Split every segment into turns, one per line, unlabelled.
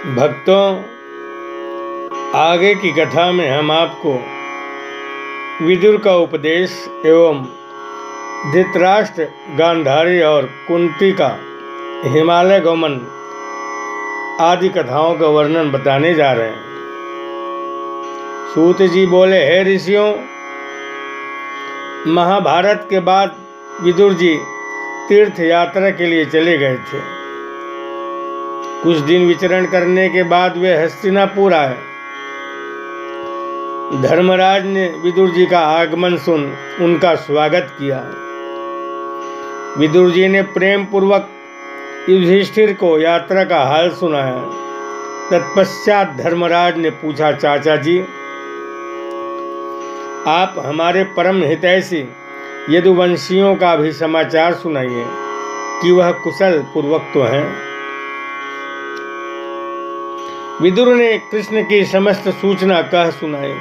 भक्तों, आगे की कथा में हम आपको विदुर का उपदेश एवं धृतराष्ट्र, गांधारी और कुंती का हिमालय गमन आदि कथाओं का वर्णन बताने जा रहे हैं। सूत जी बोले, हे ऋषियों, महाभारत के बाद विदुर जी तीर्थ यात्रा के लिए चले गए थे। कुछ दिन विचरण करने के बाद वे हस्तिनापुर आए। धर्मराज ने विदुर जी का आगमन सुन उनका स्वागत किया। विदुर जी ने प्रेम पूर्वक युधिष्ठिर को यात्रा का हाल सुनाया। तत्पश्चात धर्मराज ने पूछा, चाचा जी, आप हमारे परम हितैषी यदुवंशियों का भी समाचार सुनाइए कि वह कुशल पूर्वक तो हैं। विदुर ने कृष्ण की समस्त सूचना कह सुनाई,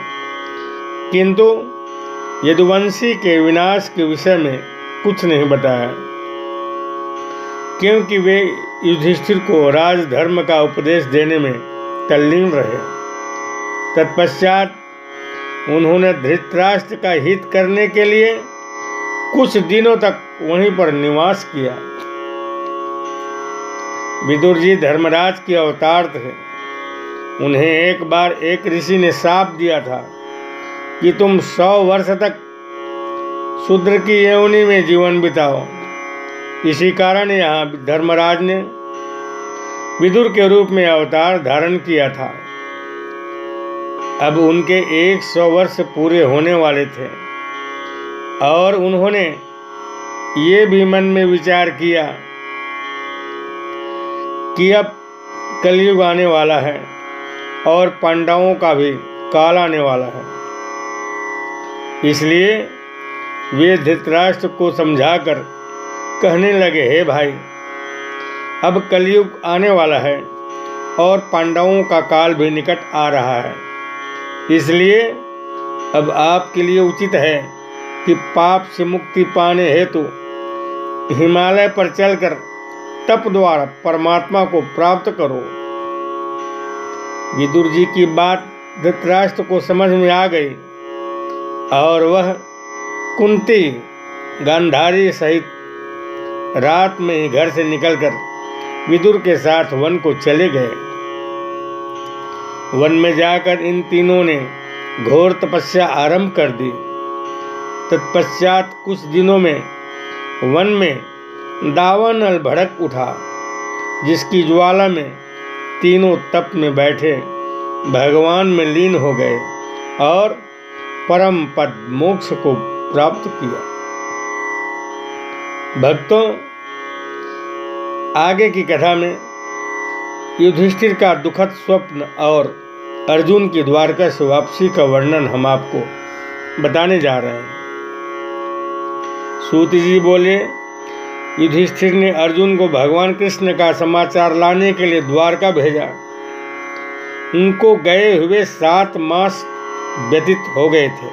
किंतु यदुवंशी के विनाश के विषय में कुछ नहीं बताया, क्योंकि वे युधिष्ठिर को राजधर्म का उपदेश देने में तल्लीन रहे। तत्पश्चात उन्होंने धृतराष्ट्र का हित करने के लिए कुछ दिनों तक वहीं पर निवास किया। विदुर जी धर्मराज के अवतार थे। उन्हें एक बार एक ऋषि ने शाप दिया था कि तुम 100 वर्ष तक शूद्र की योनि में जीवन बिताओ। इसी कारण यहाँ धर्मराज ने विदुर के रूप में अवतार धारण किया था। अब उनके 100 वर्ष पूरे होने वाले थे और उन्होंने ये भी मन में विचार किया कि अब कलयुग आने वाला है और पांडवों का भी काल आने वाला है। इसलिए वे धृतराष्ट्र को समझाकर कहने लगे, हे भाई, अब कलयुग आने वाला है और पांडवों का काल भी निकट आ रहा है। इसलिए अब आपके लिए उचित है कि पाप से मुक्ति पाने हेतु हिमालय पर चलकर तप द्वारा परमात्मा को प्राप्त करो। विदुर जी की बात धृतराष्ट्र को समझ में आ गई और वह कुंती, गांधारी सहित रात में ही घर से निकलकर विदुर के साथ वन को चले गए। वन में जाकर इन तीनों ने घोर तपस्या आरंभ कर दी। तत्पश्चात कुछ दिनों में वन में दावानल भड़क उठा, जिसकी ज्वाला में तीनों तप में बैठे भगवान में लीन हो गए और परम पद मोक्ष को प्राप्त किया। भक्तों, आगे की कथा में युधिष्ठिर का दुखद स्वप्न और अर्जुन की द्वारका से वापसी का वर्णन हम आपको बताने जा रहे हैं। सूत जी बोले, युधिष्ठिर ने अर्जुन को भगवान कृष्ण का समाचार लाने के लिए द्वारका भेजा। उनको गए हुए 7 मास व्यतीत हो गए थे।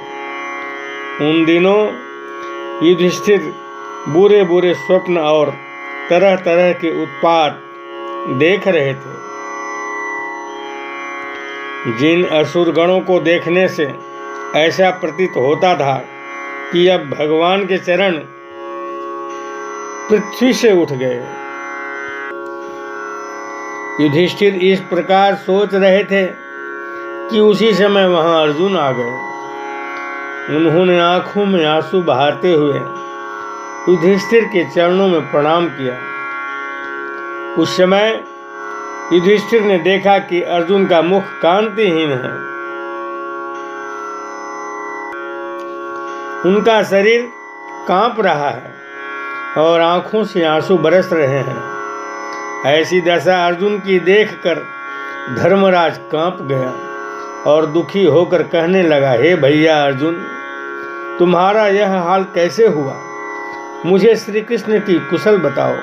उन दिनों युधिष्ठिर बुरे बुरे स्वप्न और तरह तरह के उत्पात देख रहे थे। जिन असुर गणों को देखने से ऐसा प्रतीत होता था कि अब भगवान के चरण पृथ्वी से उठ गए। युधिष्ठिर इस प्रकार सोच रहे थे कि उसी समय वहां अर्जुन आ गए। उन्होंने आंखों में आंसू बहाते हुए युधिष्ठिर के चरणों में प्रणाम किया। उस समय युधिष्ठिर ने देखा कि अर्जुन का मुख कांतिहीन है। उनका शरीर कांप रहा है और आंखों से आंसू बरस रहे हैं। ऐसी दशा अर्जुन की देखकर धर्मराज कांप गया और दुखी होकर कहने लगा, हे भैया अर्जुन, तुम्हारा यह हाल कैसे हुआ? मुझे श्री कृष्ण की कुशल बताओ।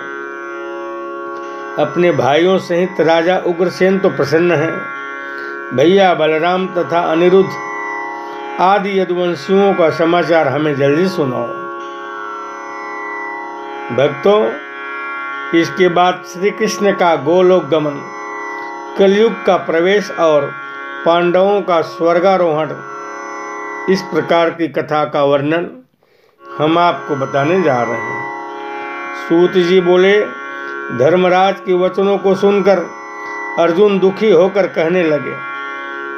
अपने भाइयों सहित राजा उग्रसेन तो प्रसन्न हैं। भैया बलराम तथा अनिरुद्ध आदि यदुवंशियों का समाचार हमें जल्दी सुनाओ। भक्तों, इसके बाद श्री कृष्ण का गोलोक गमन कलयुग का प्रवेश और पांडवों का स्वर्गारोहण, इस प्रकार की कथा का वर्णन हम आपको बताने जा रहे हैं। सूत जी बोले, धर्मराज के वचनों को सुनकर अर्जुन दुखी होकर कहने लगे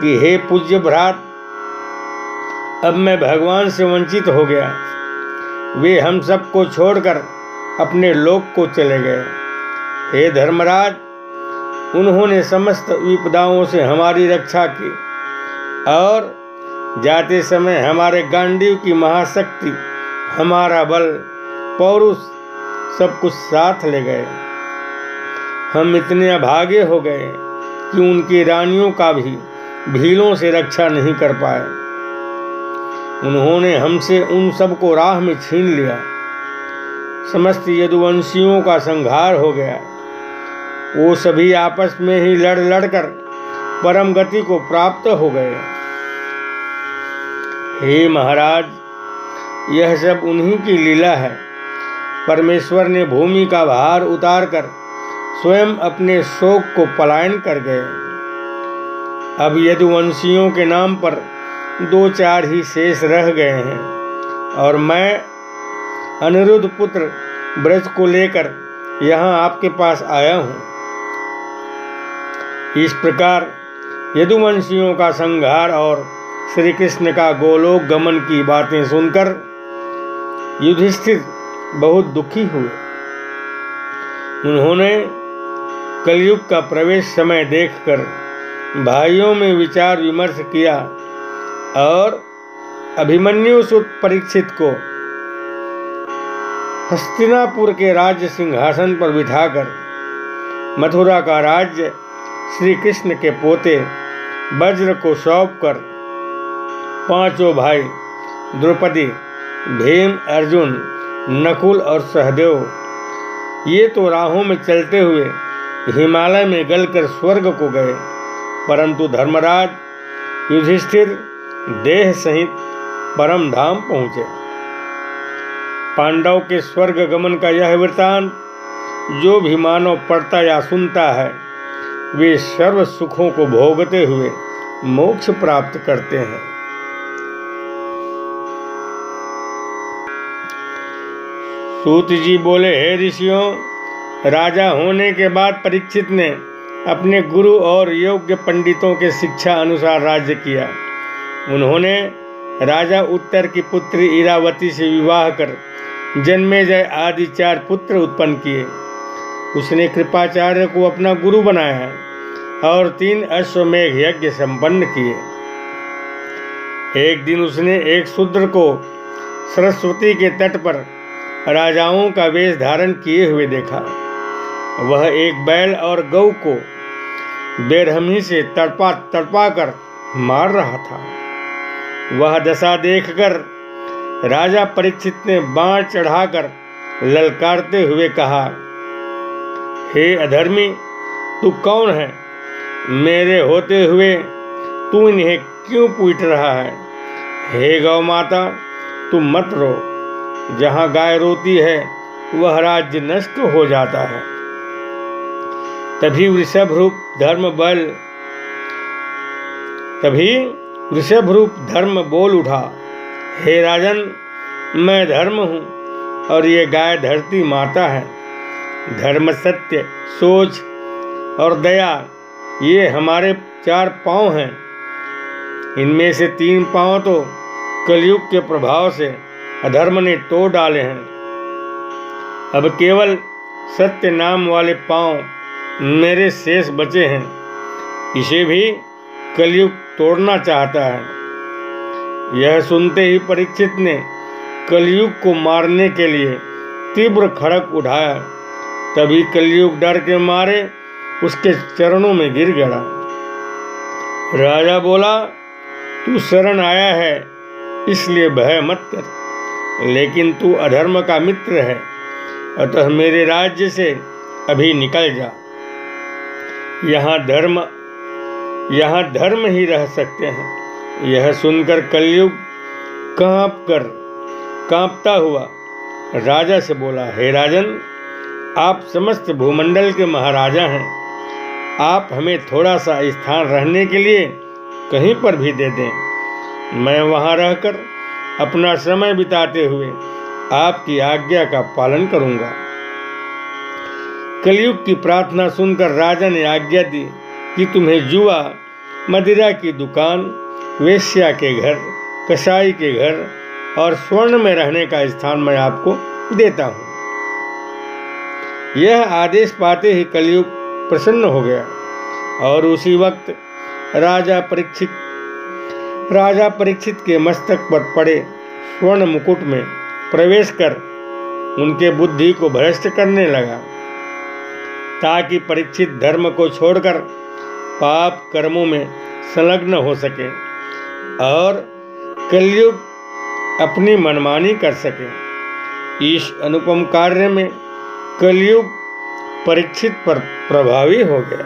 कि हे पूज्य भ्रात, अब मैं भगवान से वंचित हो गया। वे हम सबको छोड़कर अपने लोक को चले गए। हे धर्मराज, उन्होंने समस्त विपदाओं से हमारी रक्षा की और जाते समय हमारे गांडीव की महाशक्ति, हमारा बल, पौरुष सब कुछ साथ ले गए। हम इतने अभागे हो गए कि उनकी रानियों का भी भीलों से रक्षा नहीं कर पाए। उन्होंने हमसे उन सबको राह में छीन लिया। समस्त यदुवंशियों का संहार हो गया। वो सभी आपस में ही लड़ लड़कर परम गति को प्राप्त हो गए। हे महाराज, यह सब उन्हीं की लीला है। परमेश्वर ने भूमि का भार उतारकर स्वयं अपने शोक को पलायन कर गए। अब यदुवंशियों के नाम पर 2-4 ही शेष रह गए हैं और मैं अनिरुद्ध पुत्र ब्रज को लेकर यहाँ आपके पास आया हूँ। इस प्रकार यदुवंशियों का संहार और श्री कृष्ण का गोलोक गमन की बातें सुनकर युधिष्ठिर बहुत दुखी हुए। उन्होंने कलयुग का प्रवेश समय देखकर भाइयों में विचार विमर्श किया और अभिमन्यु सुत परीक्षित को हस्तिनापुर के राज्य सिंहासन पर बिठाकर मथुरा का राज्य श्री कृष्ण के पोते वज्र को सौंपकर 5 भाई द्रौपदी, भीम, अर्जुन, नकुल और सहदेव, ये तो राहों में चलते हुए हिमालय में गलकर स्वर्ग को गए, परंतु धर्मराज युधिष्ठिर देह सहित परम धाम पहुँचे। पांडव के स्वर्ग गमन का यह वृतांत जो भी मानव पढ़ता या सुनता है, वे सर्व सुखों को भोगते हुए मोक्ष प्राप्त करते हैं। सूत जी बोले, हे ऋषियों, राजा होने के बाद परीक्षित ने अपने गुरु और योग्य पंडितों के शिक्षा अनुसार राज्य किया। उन्होंने राजा उत्तर की पुत्री इरावती से विवाह कर जन्मेजय आदि 4 पुत्र उत्पन्न किए। उसने कृपाचार्य को अपना गुरु बनाया और 3 अश्वमेघ यज्ञ संपन्न किए। एक दिन उसने एक शूद्र को सरस्वती के तट पर राजाओं का वेश धारण किए हुए देखा। वह एक बैल और गौ को बेरहमी से तड़पा कर मार रहा था। वह दशा देखकर राजा परीक्षित ने बाण चढ़ाकर ललकारते हुए कहा, हे अधर्मी, तू कौन है? मेरे होते हुए तू इन्हें क्यों पीट रहा है? हे गौ माता, तू मत रो। जहाँ गाय रोती है वह राज्य नष्ट हो जाता है। तभी वृषभ रूप धर्म बोल उठा, हे राजन, मैं धर्म हूँ और ये गाय धरती माता है। धर्म, सत्य, सोच और दया, ये हमारे 4 पाँव हैं। इनमें से 3 पाँव तो कलयुग के प्रभाव से अधर्म ने तोड़ डाले हैं। अब केवल सत्य नाम वाले पाँव मेरे शेष बचे हैं। इसे भी कलयुग तोड़ना चाहता है। यह सुनते ही परीक्षित ने कलयुग को मारने के लिए तीव्र खड़ग उठाया। तभी कलयुग डर के मारे उसके चरणों में गिर गया। राजा बोला, तू शरण आया है इसलिए भय मत कर, लेकिन तू अधर्म का मित्र है, अतः मेरे राज्य से अभी निकल जा। यहाँ धर्म ही रह सकते हैं। यह सुनकर कलयुग कांपता हुआ राजा से बोला, हे राजन, आप समस्त भूमंडल के महाराजा हैं। आप हमें थोड़ा सा स्थान रहने के लिए कहीं पर भी दे दें। मैं वहाँ रहकर अपना समय बिताते हुए आपकी आज्ञा का पालन करूँगा। कलयुग की प्रार्थना सुनकर राजा ने आज्ञा दी कि तुम्हें जुआ, मदिरा की दुकान, वेश्या के घर, कसाई के घर और स्वर्ण में रहने का स्थान मैं आपको देता हूँ। यह आदेश पाते ही कलयुग प्रसन्न हो गया और उसी वक्त राजा परीक्षित के मस्तक पर पड़े स्वर्ण मुकुट में प्रवेश कर उनके बुद्धि को भ्रष्ट करने लगा, ताकि परीक्षित धर्म को छोड़कर पाप कर्मों में संलग्न हो सके और कलयुग अपनी मनमानी कर सके। इस अनुपम कार्य में कलयुग परीक्षित पर प्रभावी हो गया।